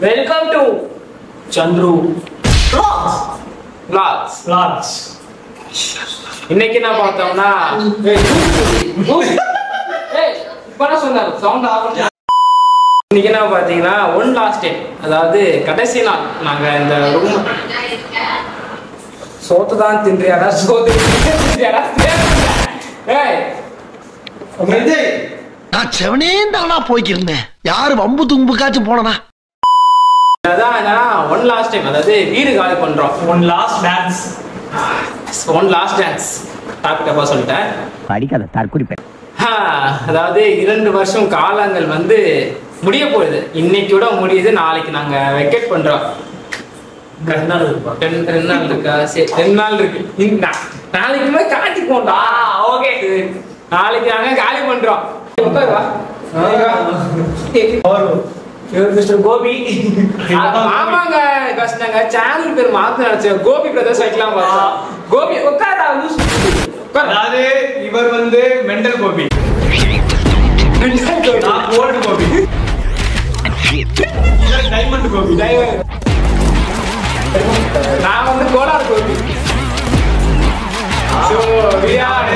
Welcome to Chandru vlogs. இன்னைக்கு என்ன பார்த்தோம்னா இன்னைக்கு என்ன பார்த்தீங்கன்னா ஒன் லாஸ்ட் டே, அதாவது கடைசி நாள். நாங்க இந்த ரூம் சோத்து தான் தின்றியாடா, சோத்து தின்றியாடா. நான் செவனேந்தானா போய்க்கிருந்தேன். யாரு வம்பு தும்புக்காச்சும் போனனா? அதான் ஒன் லாஸ்ட் டைம், அதாவது வீடு காலி பண்றோம். ஒன் லாஸ்ட் டான்ஸ் டாபிக் சொல்லிட்டேன். படிக்காத தற்குறிப்பேன். அதாவது 2 வருஷம் காலங்கள் வந்து முடிய போகுது. இன்னைக்கூட முடியுது, நாளைக்கு நாங்க வெக்கேட் பண்றோம். 2 நாள் இருக்கா? சரி, 2 நாள் இருக்கு. நாளைக்குமே காட்டி போண்டா. ஓகே, நாளைக்கு நாங்க காலி பண்றோம். மிஸ்டர் கோபி. ஆமாங்க, கஷ்டங்க. சேனல் பேர் மாத்த நினைச்சேன். கோபி பிரதர்ஸ் வைக்கலாம். கோபி உட்காரா. அதாவது இவர் வந்து மெண்டல் கோபி, நான் கோல்டு கோபி, டைமண்ட் கோபி, நான் வந்து கோலார் கோபி.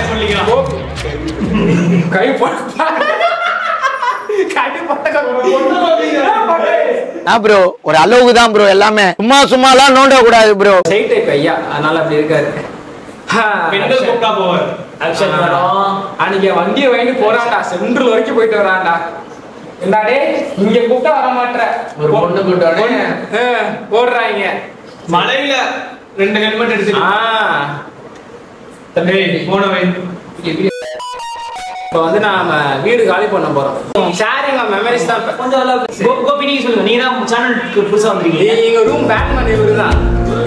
சொல்லிக்கலாம். கை ப்ரோ ஒரு அளவுக்கு தான் ப்ரோ, எல்லாமே சும்மா எல்லாம் நோண்ட கூடாது ப்ரோ. சைட் டைப் ஐயா, அதனால அப்படி இருக்காரு. பெண்கள் கூப்பிட்டா போவார். அன்னைக்கு வண்டியை வாங்கி போறான்டா, சென்ட்ரல் வரைக்கும் போயிட்டு வரான்டா. என்னடே இங்க கூப்பிட்டா வர மாட்டேற, ஒரு பொண்ணு கூப்பிட்டோடனே போடுறாங்க. மலையில 2 ஹெல்மெட் எடுத்து போனவை. இப்போ வந்து நாம வீடு காலி பண்ண போறோம். ஷேரிங் ஆஃப் மெமரிஸ் தான். கொஞ்சம் கோபி நீங்க சொல்லுங்க, நீங்க தான் சேனலுக்கு புதுசா வந்திருக்கீங்க. எங்க ரூம் பேட்மேன் இவரு தான்.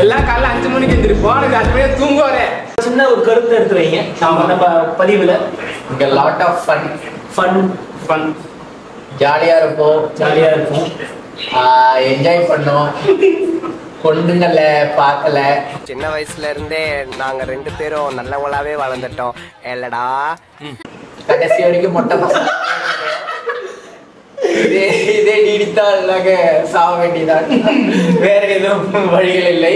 எல்லாம் காலைல 5 மணிக்கு எந்திரிப்போம், எனக்கு 5 மணிக்கு தூங்க வரேன். சின்ன ஒரு கருத்து எடுத்துறீங்க நம்ம பதிவுல. இங்க லாட் ஆஃப் ஃபன் ஜாலியா இருக்கும், என்ஜாய் பண்ணோம். பொண்ணுங்களை பார்க்கல. சின்ன வயசுல இருந்தே நாங்க 2 பேரும் நல்லவங்களாவே வளர்ந்துட்டோம் இல்லடா. கடைசி வரைக்கும் மொட்டை பசங்க இதே நீடித்தால் நாங்க சாக வேண்டியதான். வேற எதுவும் வழிகள் இல்லை.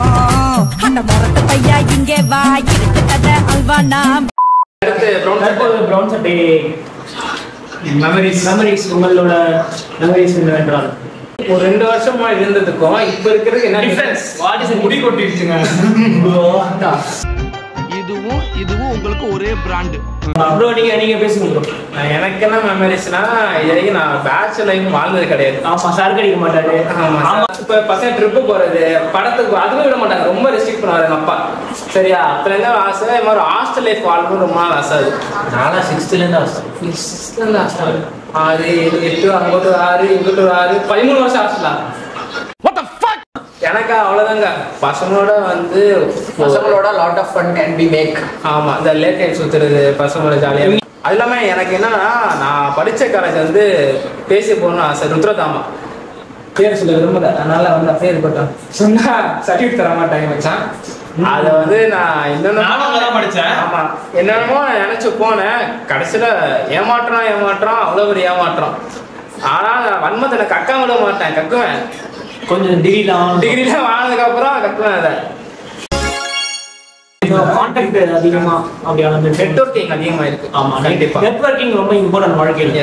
மெமரிஸ் உங்களோட மெமரிஸ் என்னவென்றால் ஒரு 2 வருஷமா இருந்ததுக்கும் இப்ப இருக்கிறதுக்கு என்ன டிஃபரன்ஸ்? வாட் இஸ் முடி கொட்டிடுச்சுங்க. இதுவும் உங்களுக்கு ஒரே பிராண்ட். ப்ரோ நீங்க பேசுங்க ப்ரோ. எனக்கு என்ன மெமரிஸ்னா, இதுவரைக்கும் நான் பேச்சுலர் லைஃப் வாழ்ந்தது கிடையாது. ஆமா, சரக்கு அடிக்க மாட்டாரு. ஆமா, இப்ப பசங்க ட்ரிப்பு போறது, படத்துக்கு அதுவும் விட மாட்டாங்க. ரொம்ப ரெஸ்ட்ரிக்ட் பண்ணுவாரு எங்க அப்பா. சரியா, அப்பல இருந்து ஆசை. இது மாதிரி ஹாஸ்டல் லைஃப் வாழணும் ரொம்ப நாள் ஆசை. நானா 6th இருந்து ஆசை. 6th இருந்து ஆசை. 6, 7, 8, அங்கோட்டு 6, இங்கோட்டு 6, 13 வருஷம் ஆசைலாம். எனக்கு அவ்வளவுதாங்க. பசங்களோட lot of fun can be make. ஆமா, இந்த லேட் நைட் சுத்துறது, பசங்களோட ஜாலியா. அது இல்லாம எனக்கு என்னன்னா, நான் படிச்ச காலேஜ் வந்து பேசி போகணும்னு ஆசை. ருத்ரதாமா பேர் சொல்ல விரும்பல, அதனால வந்து அப்படியே இருக்கட்டும். சொன்னா சர்டிஃபிகேட் தர மாட்டாங்க மச்சான். அத வந்து நான் இன்னொன்னு படிச்சேன். ஆமா, என்னென்னமோ நினைச்சு போனேன். கடைசியில ஏமாற்றம், அவ்வளவு ஒரு ஏமாற்றம். ஆனா வன்மத்தை கக்க விட மாட்டேன், கக்குவேன். கொஞ்சம் டிகிரிலாம் வாங்கினதுக்கு அப்புறம் கக்குவேன். அதை கான்டாக்ட் அதிகமா அப்படியான நெட்வொர்க்கிங் அதிகமா இருக்கு. ஆமா, கண்டிப்பா நெட்வொர்க்கிங் ரொம்ப இம்பார்ட்டன்ட் வாழ்க்கையில.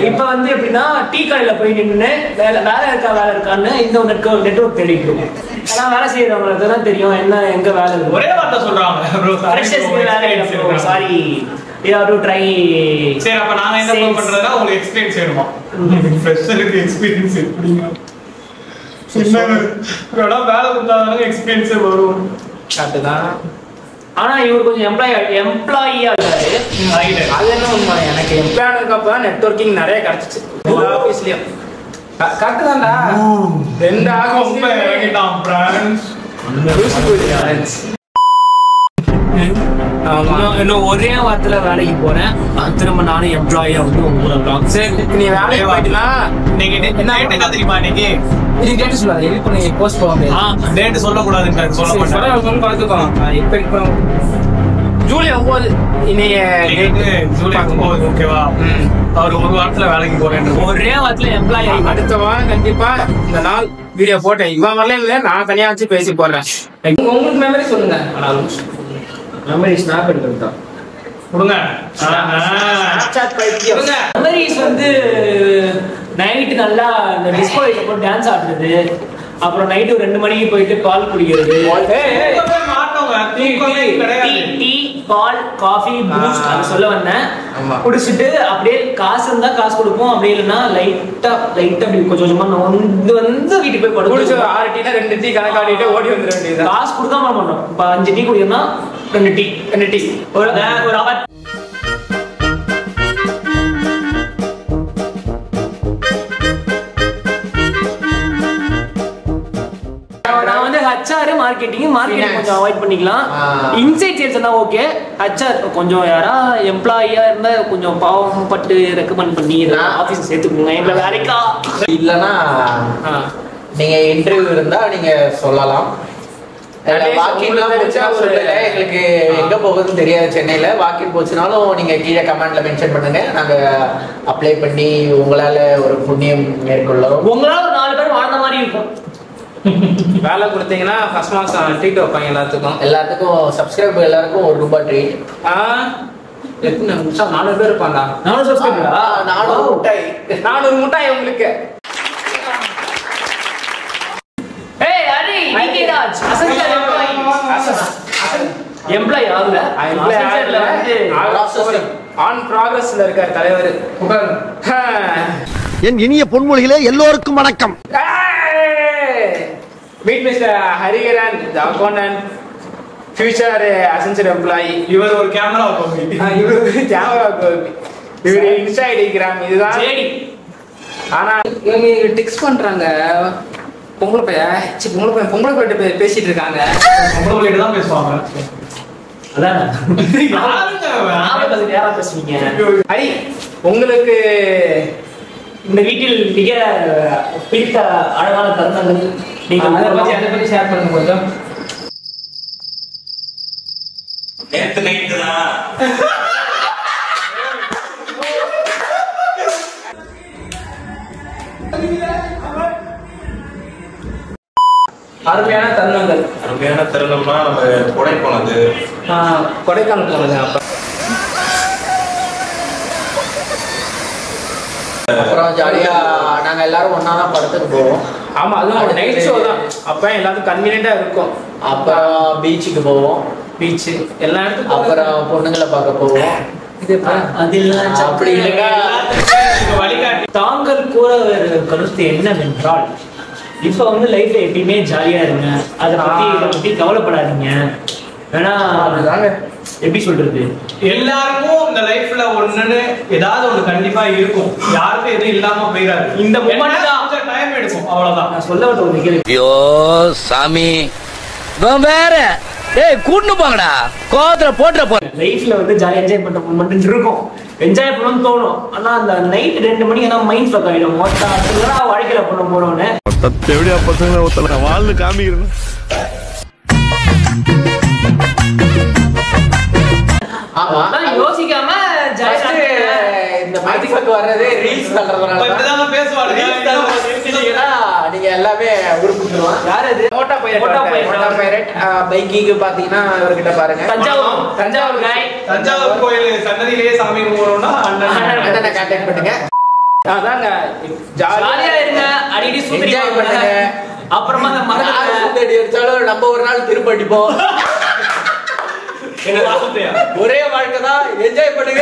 இப்ப வந்து எப்படின்னா, டீ கடையில போய் நின்று வேலை இருக்கான்னு இந்த நெட்வொர்க் தேடிட்டு இருக்கோம். ஆனா வேலை செய்யறவங்களுக்கு தான் தெரியும் என்ன எங்க வேலை இருக்கு. ஒரே வார்த்தை சொல்றாங்க, sorry we have to try. சரி, அப்ப நாங்க என்ன பண்றதுன்னா, உங்களுக்கு எக்ஸ்பீரியன்ஸ் வேணுமா? ஃப்ரெஷருக்கு எக்ஸ்பீரியன்ஸ் எப்படிங்க? சின்ன வேலை கொடுத்தாதானே எக்ஸ்பீரியன்ஸே வரும். கரெக்டுதான். ஆனா இவர் கொஞ்சம் எம்ப்ளாயியா இருக்காரு. அது என்ன உண்மை, எனக்கு எம்ப்ளாய் ஆனதுக்கு அப்புறம் நெட்வொர்க்கிங் நிறைய கிடைச்சிச்சு எல்லா ஆபீஸ்லயும். கரெக்ட் தான்டா. 2 இன்னும் ஒரே வாரத்துல வேலைக்கு போறேன். திரும்ப நானும் எம்ப்ளாயியா வந்து உங்க. சரி, நீ வேலைக்கு போயிட்டா நீங்க என்ன தெரியுமா? இன்னைக்கு டேட் சொல்லாது, எடிட் பண்ணி போஸ்ட் போக முடியாது. டேட் சொல்லக்கூடாதுன்னு சொல்ல மாட்டேன். பார்த்துக்கோ. இப்போ ஜூலை 9 இன்னைக்கு ஜூலை 9 ஓகேவா? அவர் ஒரு வாரத்துல வேலைக்கு போறேன். ஒரே வாரத்துல எம்ப்ளாயி அடுத்த வாரம் கண்டிப்பா இந்த நாள் வீடியோ போட்டேன். இவன் வரல இல்ல, நான் தனியா வச்சு பேசி போடுறேன். உங்களுக்கு மெமரி சொல்லுங்க. மெமரி ஸ்னாப் எடுத்துட்டோம் கொடுங்க. மெமரிஸ் வந்து நைட்டு நல்லா இந்த டிஸ்கோ லைட்ல போட்டு டான்ஸ் ஆடுறது, அப்புறம் நைட்டு 2 மணிக்கு போயிட்டு பால் குடிக்கிறது, டீ பால் காஃபி பூஸ்ட் அது சொல்ல வந்தேன். குடிச்சிட்டு அப்படியே காசு இருந்தா காசு கொடுப்போம், அப்படி இல்லைன்னா லைட்டா அப்படி கொஞ்சம் கொஞ்சமா வந்து வீட்டுக்கு போய் படுத்து 6 டீனா 2 டீ கணக்காடிட்டு ஓடி வந்துட வேண்டியது. காசு கொடுக்காம பண்ணோம். இப்போ 5 டீ குடிக்கணும்னா 2 டீ ஒரு நான் வந்து ஹச்ஆர் மார்க்கெட்டிங் கொஞ்சம் அவாய்ட் பண்ணிக்கலாம். இன்சைட் சேல்ஸ் தான் ஓகே. ஹச்ஆர் கொஞ்சம் யாரா எம்ப்ளாயியா இருந்தா கொஞ்சம் பாவம் பட்டு ரெக்கமெண்ட் பண்ணி ஆபீஸ் சேர்த்துக்கோங்க எங்களை வேலைக்கா. இல்லைன்னா நீங்க இன்டர்வியூ இருந்தா நீங்க சொல்லலாம். வாக்கின்லாம் போச்சுன்னா சொல்லல, எங்களுக்கு எங்க போகுதுன்னு தெரியாது. சென்னையில வாக்கின் போச்சுனாலும் நீங்க கீழே கமெண்ட்ல மென்ஷன் பண்ணுங்க. நாங்க அப்ளை பண்ணி உங்களால ஒரு புண்ணியம் மேற்கொள்ளும். உங்களால ஒரு 4 பேர் வாழ்ந்த மாதிரி இருக்கும். வேலை கொடுத்தீங்கன்னா ஃபர்ஸ்ட் மாசம் ட்ரீட் வைப்பாங்க எல்லாத்துக்கும் சப்ஸ்கிரைபர் எல்லாருக்கும் ₹1 ட்ரீட். எத்தனை நிமிஷம் 4 பேர் இருப்பாண்டா. 4 சப்ஸ்கிரைபரா? 400 முட்டாய். 400 முட்டாய் உங்களுக்கு. ஏய் ஹரி விக்கிராஜ் அசன்சர் எம்ப்ளாயி ஆகல. அசன்சர்ல வந்து ஆன் ப்ராக்ரஸ்ல இருக்கார் தலைவர். என் இனிய பொன்மொழிகளே எல்லோருக்கும் வணக்கம். Meet Mr. Hariharan, the accountant, future Accenture employee. இவர் ஒரு கேமரா கோபி. இவரு கேமரா கோபி. இவரு இன்ஸ்டா ஐடிகிராம் இதுதான். ஜேடி. ஆனா இவங்க டிக்ஸ் பண்றாங்க. பொம்பளை பையன் பேசிட்டு இருக்காங்க. பொம்பளை பையன் தான் பேசுவாங்க. அதான் யாருங்க யாரா பேசுவீங்க? ஹரி, உங்களுக்கு இந்த வீட்டில் மிக பிடித்த அழகான தருணங்கள் நீங்கள் அதை பத்தி ஷேர் பண்ணுங்க கொஞ்சம். நேத்து நைட்டு தான் அருமையான தருணங்கள். அருமையான தருணம்னா நம்ம கொடைக்கானல் போனது. அப்புறம் ஜாலியா நாங்க எல்லாரும் ஒன்னாதான் படத்துக்கு போவோம். ஆமா, அதுவும் நைட் ஷோ தான். அப்ப எல்லாத்துக்கும் கன்வீனியன்ட்டா இருக்கும். அப்புறம் பீச்சுக்கு போவோம். பீச் எல்லா இடத்துக்கும். அப்புறம் பொண்ணுங்களை பார்க்க போவோம். அப்படி வழிகாட்டி. தாங்கள் கூற ஒரு கருத்து என்னவென்றால், இப்ப வந்து லைஃப்ல எப்பயுமே ஜாலியா இருங்க, அதை பத்தி கவலைப்படாதீங்க. ஏன்னா எப்படி சொல்றது, எல்லாருக்கும் இந்த லைஃப்ல ஒண்ணுன்னு ஏதாவது ஒண்ணு கண்டிப்பா இருக்கும். யாருக்கும் எதுவும் இல்லாம போயிடாது. இந்த மொமெண்ட் தான் டைம் எடுக்கும், அவ்வளவுதான். நான் சொல்ல வந்த ஒரு கேள்வி. ஐயோ சாமி வேற கூட்டு போங்கடா, கோவத்துல போட்டுற போற. லைஃப்ல வந்து ஜாலியா என்ஜாய் பண்ற மொமெண்ட் இருக்கும், என்ஜாய் பண்ணணும்னு தோணும். ஆனா அந்த நைட் 2 மணிக்கு என்ன மைண்ட் ஃபிளக் ஆயிடும். வாழ்க்கையில பண்ண போறோன்னு எப்படியா பசங்களை ஒருத்தன வாழ்ந்து காமிக்கிறேன். யோசிக்காம இந்த மைண்ட் வர்றதே ரீல்ஸ் தள்ளுறதுனால. இப்படிதான் பேசுவாங்க. நீங்க எல்லாமே உருப்பிட்டுருவான். யார் அது? மோட்டா பைரட் பைக்கிக்கு பாத்தீங்கன்னா இவர்கிட்ட பாருங்க. தஞ்சாவூர் guy. தஞ்சாவூர் கோயில் சன்னதியிலேயே சாமி கும்பிடணும்னா அண்ணனை கான்டாக்ட் பண்ணுங்க. அதாங்க ஜாலியா இருங்க, அடிக்கடி சுத்தி என்ஜாய் பண்ணுங்க. அப்புறமா அந்த மரத்துல தேடி அடிச்சாலும் நம்ம ஒரு நாள் திரும்ப அடிப்போம். ஒரே வாழ்க்கை தான், என்ஜாய் பண்ணுங்க.